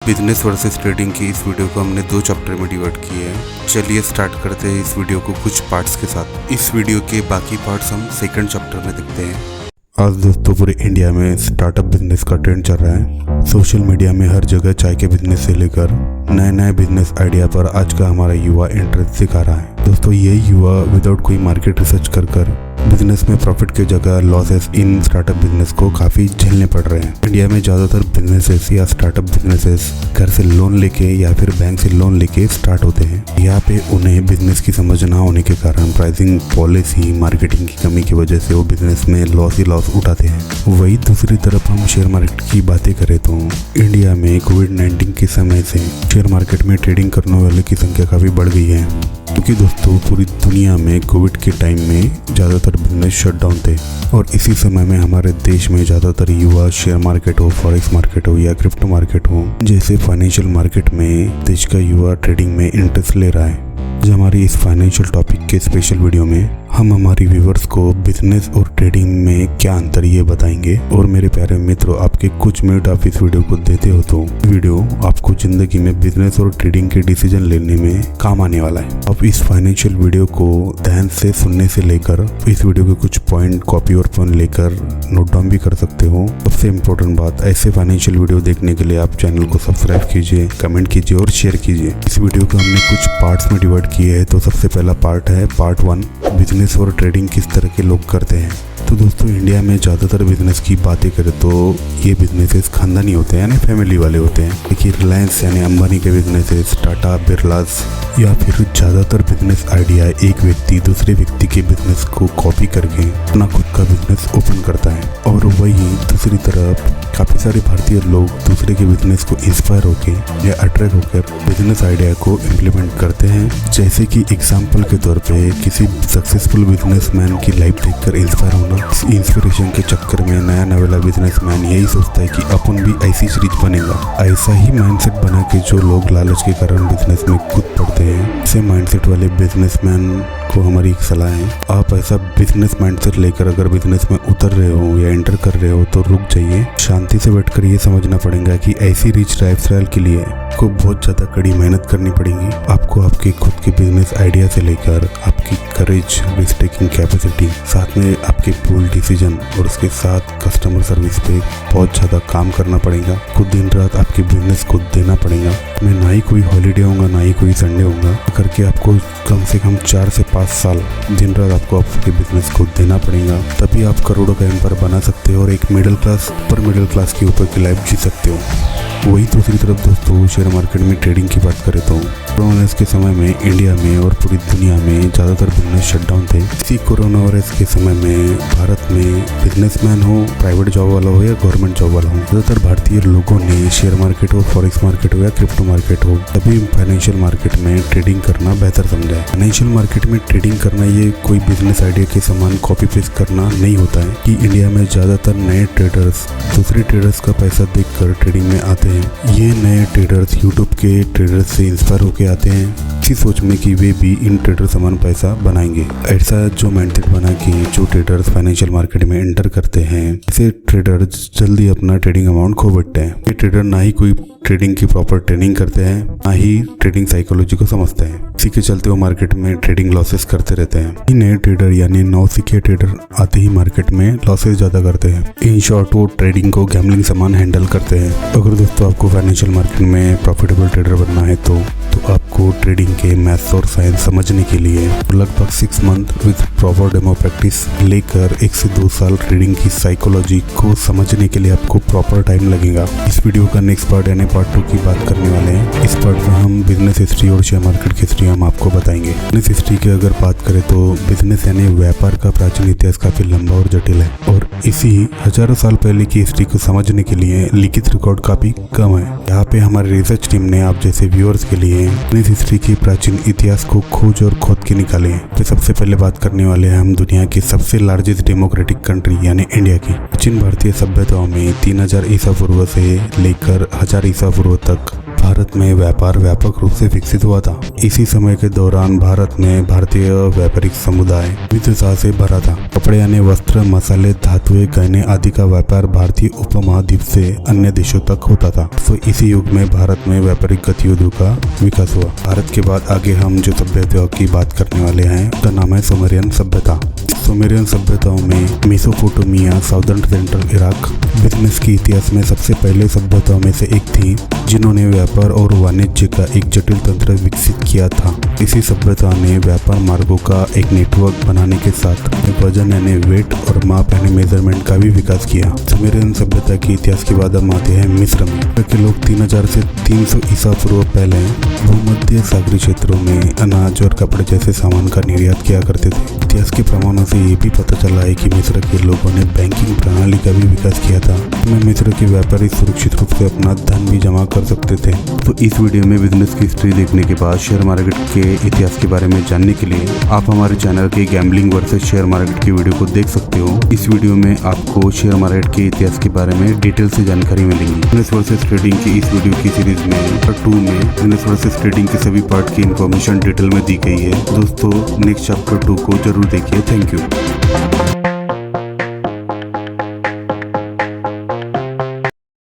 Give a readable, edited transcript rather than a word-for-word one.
Business versus trading की इस video को हमने 2 चैप्टर में डिवाइड किए हैं। चलिए स्टार्ट करते हैं इस वीडियो को कुछ पार्ट्स के साथ। इस वीडियो के बाकी पार्ट्स हम सेकंड चैप्टर में देखते हैं। आज दोस्तों पूरे इंडिया में स्टार्टअप बिजनेस का ट्रेंड चल रहा है। सोशल मीडिया में हर जगह चाय के बिजनेस से लेकर नए नए बिजनेस आइडिया पर आज का हमारा युवा इंटरेस्ट दिखा रहा है। दोस्तों ये युवा विदाउट कोई मार्केट रिसर्च कर बिजनेस में प्रॉफिट की जगह लॉसेस इन स्टार्टअप बिजनेस को काफी झेलने पड़ रहे हैं। इंडिया में ज्यादातर बिजनेसेस या स्टार्टअप बिजनेसेस घर से लोन लेके या फिर बैंक से लोन लेके स्टार्ट होते हैं। यहाँ पे उन्हें बिजनेस की समझ ना होने के कारण प्राइसिंग पॉलिसी मार्केटिंग की कमी की वजह से वो बिजनेस में लॉस ही लॉस उठाते हैं। वही दूसरी तरफ हम शेयर मार्केट की बातें करें तो इंडिया में कोविड-19 के समय से शेयर मार्केट में ट्रेडिंग करने वाले की संख्या काफी बढ़ गई है, क्योंकि दोस्तों पूरी दुनिया में कोविड के टाइम में ज़्यादातर बिजनेस शटडाउन थे और इसी समय में हमारे देश में ज़्यादातर युवा शेयर मार्केट हो, फॉरेक्स मार्केट हो या क्रिप्टो मार्केट हो जैसे फाइनेंशियल मार्केट में देश का युवा ट्रेडिंग में इंटरेस्ट ले रहा है। जो हमारी इस फाइनेंशियल टॉपिक के स्पेशल वीडियो में हम हमारी व्यूवर्स को बिजनेस और ट्रेडिंग में क्या अंतर ये बताएंगे। और मेरे प्यारे मित्रों, आपके कुछ मिनट आप इस वीडियो को देते हो तो वीडियो आपको जिंदगी में बिजनेस और ट्रेडिंग के डिसीजन लेने में काम आने वाला है। आप इस फाइनेंशियल वीडियो को ध्यान से सुनने से लेकर इस वीडियो के कुछ पॉइंट कॉपी और पेन लेकर नोट डाउन भी कर सकते हो। सबसे इम्पोर्टेंट बात, ऐसे फाइनेंशियल वीडियो देखने के लिए आप चैनल को सब्सक्राइब कीजिए, कमेंट कीजिए और शेयर कीजिए। इस वीडियो को हमने कुछ पार्ट्स में डिवाइड किए हैं। तो सबसे पहला पार्ट है पार्ट 1, बिजनेस और ट्रेडिंग किस तरह के लोग करते हैं। तो दोस्तों इंडिया में ज़्यादातर बिजनेस की बातें करें तो ये बिजनेसेस खानदानी होते हैं, यानी फैमिली वाले होते हैं। देखिए रिलायंस यानी अंबानी के बिजनेसेस, टाटा, बिरलास या फिर ज़्यादातर बिजनेस आइडिया एक व्यक्ति दूसरे व्यक्ति के बिजनेस को कॉपी करके अपना खुद का बिजनेस ओपन करता है। और वहीं दूसरी तरफ काफ़ी सारे भारतीय लोग दूसरे के बिजनेस को इंस्पायर होकर या अट्रैक्ट होकर बिजनेस आइडिया को इम्प्लीमेंट करते हैं। जैसे कि एग्जाम्पल के तौर पे किसी सक्सेसफुल बिजनेसमैन की लाइफ देखकर इंस्पायर होना। इस इंस्पिरेशन के चक्कर में नया नवेला बिजनेसमैन यही सोचता है कि अपन भी ऐसी सीरीज बनेगा। ऐसा ही माइंडसेट बना के जो लोग लालच के कारण बिजनेस में कूद पड़ते हैं, ऐसे माइंडसेट वाले बिजनेसमैन को हमारी एक सलाह है, आप ऐसा बिजनेस माइंडसेट लेकर अगर बिजनेस में उतर रहे हो या एंटर कर रहे हो तो रुक जाइए। शांति से बैठकर ये समझना पड़ेगा कि ऐसी रिच लाइफस्टाइल के लिए आपको बहुत ज़्यादा कड़ी मेहनत करनी पड़ेगी। आपको आपके खुद के बिजनेस आइडिया से लेकर आपकी करेज, रिस्क टेकिंग कैपेसिटी, साथ में आपके बोल्ड डिसीजन और उसके साथ कस्टमर सर्विस पे बहुत ज़्यादा काम करना पड़ेगा। खुद दिन रात आपके बिजनेस को देना पड़ेगा। मैं ना ही कोई हॉलीडे होगा ना ही कोई संडे होगा, करके आपको कम से कम 4 से 5 साल दिन रात आपको आपके बिजनेस को देना पड़ेगा। तभी आप करोड़ों का एम्पायर बना सकते हो और एक middle class, upper middle class के ऊपर की लाइफ जी सकते हो। वही दूसरी तरफ दोस्तों शेयर मार्केट में ट्रेडिंग की बात करें तो कोरोना वायरस के समय में इंडिया में और पूरी दुनिया में ज़्यादातर बिजनेस शटडाउन थे। इसी कोरोना वायरस के समय में भारत में बिजनेसमैन हो, प्राइवेट जॉब वाला हो या गवर्नमेंट जॉब वाला हो, ज़्यादातर भारतीय लोगों ने शेयर मार्केट हो, फॉरेक्स मार्केट हो या क्रिप्टो मार्केट हो, तभी फाइनेंशियल मार्केट में ट्रेडिंग करना बेहतर समझा है। फाइनेंशियल मार्केट में ट्रेडिंग करना ये कोई बिजनेस आइडिया के समान कॉपी पेस्ट करना नहीं होता है कि इंडिया में ज़्यादातर नए ट्रेडर्स दूसरे ट्रेडर्स का पैसा देखकर ट्रेडिंग में आते हैं। ये नए ट्रेडर्स यूट्यूब के ट्रेडर्स से इंस्पायर होकर आते हैं, इसी सोच में कि वे भी इन ट्रेडर समान पैसा बनाएंगे। ऐसा जो माइंडसेट बना कि जो ट्रेडर्स फाइनेंशियल मार्केट में एंटर करते हैं, ऐसे ट्रेडर्स जल्दी अपना ट्रेडिंग अमाउंट खो बैठते हैं। ये ट्रेडर ना ही कोई ट्रेडिंग की प्रॉपर ट्रेनिंग करते हैं, ना ही ट्रेडिंग साइकोलॉजी को समझते हैं। इसी के चलते वो मार्केट में ट्रेडिंग लॉसेस करते रहते हैं। ये नए ट्रेडर यानी नौसिखिए ट्रेडर आते ही मार्केट में लॉसेस ज़्यादा करते हैं। इन शॉर्ट वो ट्रेडिंग को गैम्बलिंग समान हैंडल करते हैं। अगर दोस्तों आपको फाइनेंशियल मार्केट में प्रॉफिटेबल ट्रेडर बनना है तो आपको ट्रेडिंग के मैथ्स और साइंस समझने के लिए लगभग 6 month with proper demo practice लेकर 1 से 2 साल ट्रेडिंग की साइकोलॉजी को समझने के लिए आपको प्रॉपर टाइम लगेगा। इस वीडियो का नेक्स्ट पार्ट यानी पार्ट 2 की बात करने वाले हैं। इस पार्ट में हम बिजनेस हिस्ट्री और शेयर मार्केट की हिस्ट्री हम आपको बताएंगे। बिजनेस हिस्ट्री की अगर बात करें तो बिजनेस यानी व्यापार का प्राचीन इतिहास काफी लंबा और जटिल है और इसी हजारों साल पहले की हिस्ट्री को समझने के लिए लिखित रिकॉर्ड काफी कम है। यहाँ पे हमारी रिसर्च टीम ने आप जैसे व्यूअर्स के लिए बिजनेस हिस्ट्री के प्राचीन इतिहास को खोज और खोद के निकाले। तो सबसे पहले बात करने वाले हैं हम दुनिया की सबसे लार्जेस्ट डेमोक्रेटिक कंट्री यानी इंडिया की। प्राचीन भारतीय सभ्यताओं में 3000 ईसा पूर्व से लेकर 1000 ईसा पूर्व तक भारत में व्यापार व्यापक रूप से विकसित हुआ था। इसी समय के दौरान भारत में भारतीय व्यापारिक समुदाय विविधता से भरा था। कपड़े यानी वस्त्र, मसाले, धातुएं, गहने आदि का व्यापार भारतीय उपमहाद्वीप से अन्य देशों तक होता था। तो इसी युग में भारत में व्यापारिक गतिविधियों का विकास हुआ। भारत के बाद आगे हम जो सभ्यताओं की बात करने वाले हैं उसका नाम है सुमेरियन सभ्यता। सुमेरियन सभ्यताओं में Mesopotamia, southern central Iraq business के इतिहास में सबसे पहले सभ्यताओं में से एक थी जिन्होंने व्यापार और वाणिज्य का एक जटिल तंत्र विकसित किया था। इसी सभ्यता ने व्यापार मार्गों का एक नेटवर्क बनाने के साथ वजन यानी वेट और माप यानी मेजरमेंट का भी विकास किया। सुमेरियन सभ्यता के इतिहास के बाद हम आते हैं मिस्र में। मिस्र के लोग 3000 से 300 ईसा पूर्व पहले भूमध्य सागरीय क्षेत्रों में अनाज और कपड़े जैसे सामान का निर्यात किया करते थे। इतिहास के प्रमाणों से ये भी पता चला है कि मिस्र के लोगों ने बैंकिंग प्रणाली का भी विकास किया था। में मिस्र के व्यापारी सुरक्षित रूप से अपना धन भी जमा कर सकते थे। तो इस वीडियो में बिजनेस की हिस्ट्री देखने के बाद शेयर मार्केट के इतिहास के बारे में जानने के लिए आप हमारे चैनल के गैम्बलिंग वर्सेस शेयर मार्केट की वीडियो को देख सकते हो। इस वीडियो में आपको शेयर मार्केट के इतिहास के बारे में डिटेल से जानकारी मिलेगी। बिजनेस वर्सेस ट्रेडिंग की इस वीडियो की सीरीज में पार्ट 2 में बिजनेस वर्सेस ट्रेडिंग के सभी पार्ट की इन्फॉर्मेशन डिटेल में दी गई है। दोस्तों नेक्स्ट चैप्टर 2 को जरूर देखिए। Thank you.